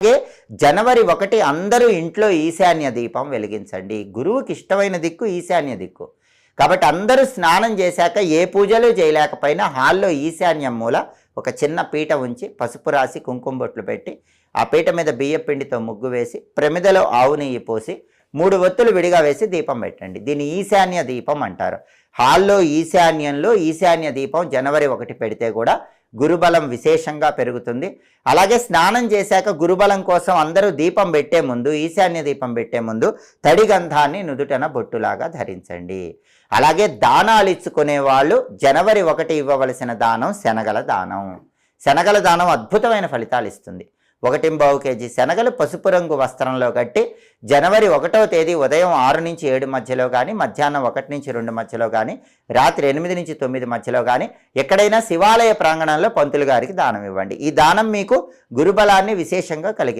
అలాగే జనవరి 1 అందరూ ఇంట్లో ఈశాన్య దీపం వెలిగించండి. గురువుకి ఇష్టమైన దిక్కు ఈశాన్య దిక్కు. కాబట్టి అందరూ స్నానం చేశాక ఏ పూజలు చేయలేకపోయినా హాల్లో ఈశాన్యం మూల ఒక చిన్న పీట ఉంచి పసుపు రాసి కుంకుమ బొట్లు పెట్టి ఆ పీట మీద బియ్యం పిండితో ముగ్గు వేసి ప్రమిదలో ఆవు నెయ్యి పోసి 3 ఒత్తులు విడిగా వేసి దీపం పెట్టండి. దీన్ని ఈశాన్య దీపం అంటారు. హాల్లో ఈశాన్యంలో ఈశాన్య దీపం జనవరి 1 పెడితే కూడా గురుబలం విశేషంగా పెరుగుతుంది. అలాగే స్నానం చేశాక గురుబలం కోసం అందరూ దీపం పెట్టే ముందు ఈశాన్య దీపం పెట్టే ముందు తడి గంధాన్ని నుదుటన బొట్టులాగా ధరించండి. అలాగే దానాలు ఇచ్చుకునే వాళ్ళు జనవరి 1 ఇవ్వవలసిన దానం శనగల దానం. శనగల దానం అద్భుతమైన ఫలితాలు ఇస్తుంది. 1.25 కేజీ శనగలు పసుపు రంగు వస్త్రంలో కట్టి జనవరి 1వ తేదీ ఉదయం 6 నుంచి 7 మధ్యలో కానీ, మధ్యాహ్నం 1 నుంచి 2 మధ్యలో కానీ, రాత్రి 8 నుంచి 9 మధ్యలో కానీ ఎక్కడైనా శివాలయ ప్రాంగణంలో పంతులు గారికి దానం ఇవ్వండి. ఈ దానం మీకు గురుబలాన్ని విశేషంగా కలిగి